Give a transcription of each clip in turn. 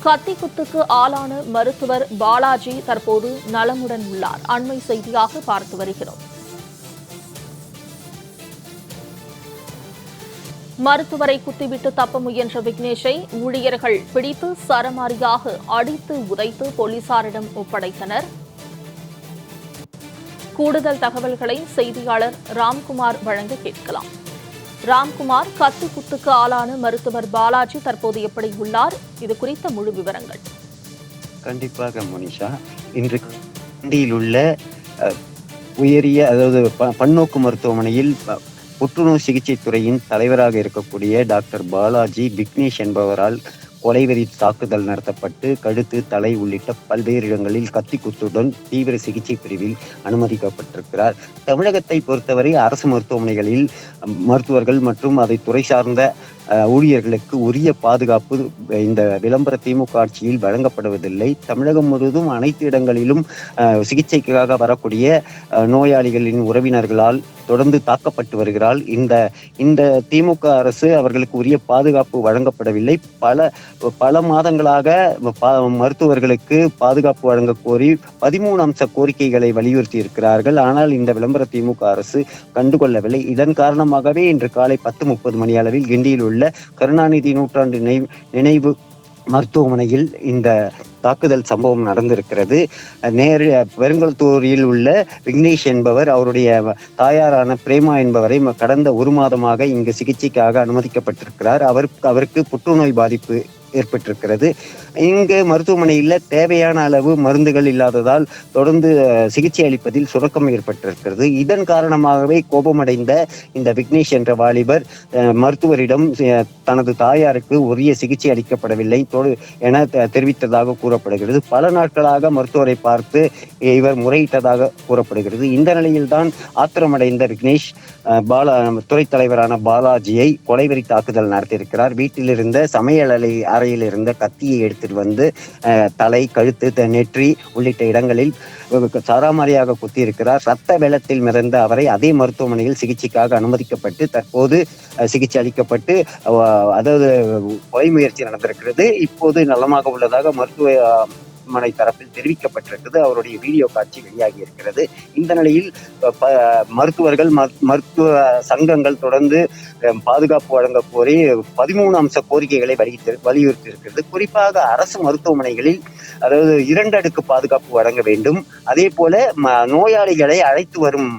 கத்தி குத்துக்கு ஆளான மருத்துவர் பாலாஜி தற்போது நலமுடன் உள்ளார். அண்மை செய்தியாக பார்த்து வருகிறோம். மருத்துவரை குத்திவிட்டு தப்ப முயன்ற விக்னேஷை ஊழியர்கள் பிடித்து சரமாரியாக அடித்து உதைத்து போலீசாரிடம் ஒப்படைத்தனர். கூடுதல் தகவல்களை செய்தியாளர் ராம்குமார் வழங்க கேட்கலாம். ராம்குமார், கத்தி குத்துக்கு ஆளான மருத்துவர் பாலாஜி தற்போது எப்படி உள்ளார்? இது குறித்த முழு விவரங்கள். கண்டிப்பாக மோனிஷா, இன்று கண்டியில் உள்ள உயரிய பன்னோக்கு மருத்துவமனையில் புற்றுநோய் சிகிச்சை துறையின் தலைவராக இருக்கக்கூடிய டாக்டர் பாலாஜி விக்னேஷ் என்பவரால் கொலைவெறி தாக்குதல் நடத்தப்பட்டு கழுத்து, தலை உள்ளிட்ட பல்வேறு இடங்களில் கத்தி குத்துடன் தீவிர சிகிச்சை பிரிவில் அனுமதிக்கப்பட்டிருக்கிறார். தமிழகத்தை பொறுத்தவரை அரசு மருத்துவமனைகளில் மருத்துவர்கள் மற்றும் அதை துறை சார்ந்த ஊழியர்களுக்கு உரிய பாதுகாப்பு இந்த விளம்பர திமுக ஆட்சியில் வழங்கப்படுவதில்லை. தமிழகம் முழுவதும் அனைத்து இடங்களிலும் சிகிச்சைக்காக வரக்கூடிய நோயாளிகளின் உறவினர்களால் தொடர்ந்து தாக்கப்பட்டு வருகிறாள். இந்த திமுக அரசு அவர்களுக்கு உரிய பாதுகாப்பு வழங்கப்படவில்லை. பல மாதங்களாக மருத்துவர்களுக்கு பாதுகாப்பு வழங்க கோரி 13 அம்ச கோரிக்கைகளை வலியுறுத்தி இருக்கிறார்கள். ஆனால் இந்த விளம்பர திமுக அரசு கண்டுகொள்ளவில்லை. இதன் காரணமாகவே இன்று காலை 10:30 மணி அளவில் கிண்டியில் உள்ள கருணாநிதி நூற்றாண்டு நினைவு மருத்துவமனையில் இந்த தாக்குதல் சம்பவம் நடந்திருக்கிறது. பெருங்கலத்தூரில் உள்ள விக்னேஷ் என்பவர் அவருடைய தாயாரான பிரேமா என்பவரை கடந்த 1 மாதமாக இங்கு சிகிச்சைக்காக அனுமதிக்கப்பட்டிருக்கிறார். அவருக்கு புற்றுநோய் பாதிப்பு ஏற்பட்டிருக்கிறது. இங்கு மருத்துவமனையில் தேவையான அளவு மருந்துகள் இல்லாததால் தொடர்ந்து சிகிச்சை அளிப்பதில் சுரக்கம் ஏற்பட்டிருக்கிறது. இதன் காரணமாகவே கோபமடைந்த இந்த விக்னேஷ் என்ற வாலிபர் மருத்துவரிடம் தனது தாயாருக்கு உரிய சிகிச்சை அளிக்கப்படவில்லை என தெரிவித்ததாக கூறப்படுகிறது. பல நாட்களாக மருத்துவரை பார்த்து இவர் முறையிட்டதாக கூறப்படுகிறது. இந்த நிலையில்தான் ஆத்திரமடைந்த விக்னேஷ் துறை தலைவரான பாலாஜியை கொலைவெறி தாக்குதல் நடத்தியிருக்கிறார். வீட்டில் இருந்த சமையல் அறையில் இருந்த கத்தியை எடுத்துட்டு வந்து தலை, கழுத்து, நெற்றி உள்ளிட்ட இடங்களில் சராமாரியாக குத்தியிருக்கிறார். ரத்த வெள்ளத்தில் மிதந்த அவரை அதே மருத்துவமனையில் சிகிச்சைக்காக அனுமதிக்கப்பட்டு தற்போது சிகிச்சை அளிக்கப்பட்டு கொலை முயற்சி நடந்திருக்கிறது. இப்போது நலமாக உள்ளதாக மருத்துவமனை தரப்பில் தெரிவிக்கப்பட்டிருக்கிறது. அவருடைய வீடியோ காட்சி வெளியாகி இருக்கிறது. இந்த நிலையில் மருத்துவர்கள், மருத்துவ சங்கங்கள் தொடர்ந்து பாதுகாப்பு வழங்க கோரி 13 அம்ச கோரிக்கைகளை வலியுறுத்தி இருக்கிறது. குறிப்பாக அரசு மருத்துவமனைகளில் 2 அடுக்கு பாதுகாப்பு வழங்க வேண்டும். அதே போல நோயாளிகளை அழைத்து வரும்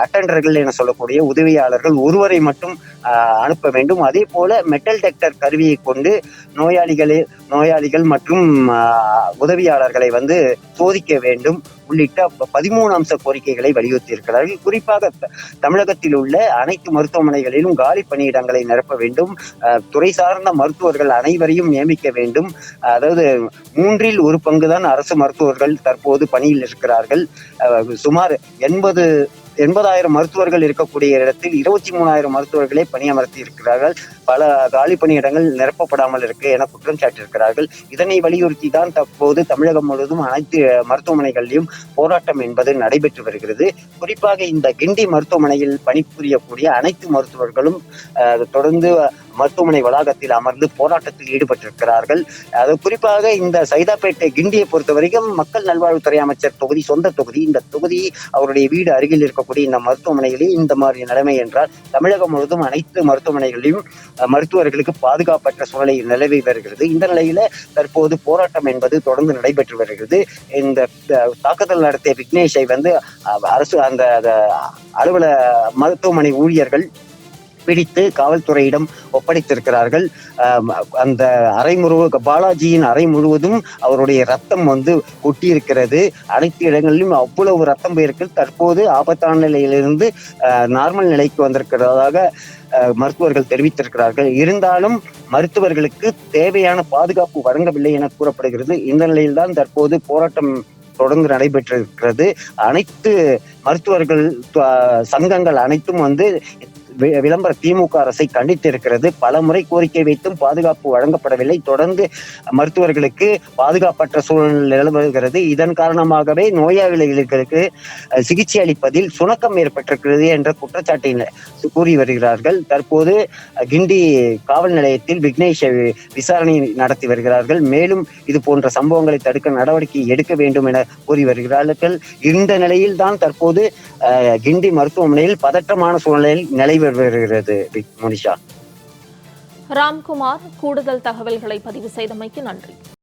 அட்டெண்டர்கள் என சொல்லக்கூடிய உதவியாளர்கள் ஒருவரை மட்டும் அனுப்ப வேண்டும். அதே போல மெட்டல் டிடெக்டர் கருவியை கொண்டு நோயாளிகள் மற்றும் உதவியாளர்களை சோதிக்க வேண்டும் உள்ளிட்ட 13 அம்ச கோரிக்கைகளை வலியுறுத்தி இருக்கிறார்கள். குறிப்பாக தமிழகத்தில் உள்ள அனைத்து மருத்துவமனைகளிலும் காலி பணியிடங்களை நிரப்ப வேண்டும். துறை சார்ந்த மருத்துவர்கள் அனைவரையும் நியமிக்க வேண்டும். 3 1 பங்குதான் அரசு மருத்துவர்கள் தற்போது பணியில் இருக்கிறார்கள். சுமார் 80,000 மருத்துவர்கள் இருக்கக்கூடிய இடத்தில் 23,000 மருத்துவர்களே பணியமர்த்தி இருக்கிறார்கள். பல காலி பணியிடங்கள் நிரப்பப்படாமல் இருக்கு என குற்றம் சாட்டியிருக்கிறார்கள். இதனை வலியுறுத்தி தான் தற்போது தமிழகம் முழுவதும் அனைத்து மருத்துவமனைகளிலும் போராட்டம் என்பது நடைபெற்று வருகிறது. குறிப்பாக இந்த கிண்டி மருத்துவமனையில் பணிபுரியக்கூடிய அனைத்து மருத்துவர்களும் தொடர்ந்து மருத்துவமனை வளாகத்தில் அமர்ந்து போராட்டத்தில் ஈடுபட்டிருக்கிறார்கள். குறிப்பாக இந்த சைதாப்பேட்டை கிண்டியை பொறுத்த வரைக்கும் மக்கள் நல்வாழ்வுத்துறை அமைச்சர் தொகுதி, சொந்த தொகுதி. இந்த தொகுதி அவருடைய வீடு அருகில் இருக்கக்கூடிய இந்த மருத்துவமனைகளில் இந்த மாதிரி நிலைமை என்றால் தமிழகம் முழுவதும் அனைத்து மருத்துவமனைகளிலும் மருத்துவர்களுக்கு பாதுகாப்பற்ற சூழலை நிலவி வருகிறது. இந்த நிலையில தற்போது போராட்டம் என்பது தொடர்ந்து நடைபெற்று வருகிறது. இந்த தாக்குதல் நடத்திய விக்னேஷை அரசு அலுவலக மருத்துவமனை ஊழியர்கள் பிடித்து காவல்துறையிடம் ஒப்படைத்திருக்கிறார்கள். அந்த பாலாஜியின் அறை முழுவதும் அவருடைய ரத்தம் கொட்டியிருக்கிறது. அனைத்து இடங்களிலும் அவ்வளவு ரத்தம் போயிருக்கிறது. தற்போது ஆபத்தான நிலையிலிருந்து நார்மல் நிலைக்கு வந்திருக்கிறதாக மருத்துவர்கள் தெரிவித்திருக்கிறார்கள். இருந்தாலும் மருத்துவர்களுக்கு தேவையான பாதுகாப்பு வழங்கவில்லை என கூறப்படுகிறது. இந்த நிலையில்தான் தற்போது போராட்டம் தொடர்ந்து நடைபெற்றிருக்கிறது. அனைத்து மருத்துவர்கள் சங்கங்கள் அனைத்தும் விளம்பர திமுக அரசை கண்டித்திருக்கிறது. பல முறை கோரிக்கை வைத்தும் பாதுகாப்பு வழங்கப்படவில்லை. தொடர்ந்து மருத்துவர்களுக்கு பாதுகாப்பற்ற சூழல் நிலவுகிறது. இதன் காரணமாகவே நோயாளிகளுக்கு சிகிச்சை அளிப்பதில் சுணக்கம் ஏற்பட்டிருக்கிறது என்ற குற்றச்சாட்டை கூறி வருகிறார்கள். தற்போது கிண்டி காவல் நிலையத்தில் விக்னேஷ் விசாரணை நடத்தி வருகிறார்கள். மேலும் இது போன்ற சம்பவங்களை தடுக்க நடவடிக்கை எடுக்க வேண்டும் என கூறி வருகிறார்கள். இந்த நிலையில் தான் தற்போது கிண்டி மருத்துவமனையில் பதற்றமான சூழ்நிலையில் நிலவி வருகிறது. மோனிஷா. ராம்குமார், கூடுதல் தகவல்களை பதிவு செய்தமைக்கு நன்றி.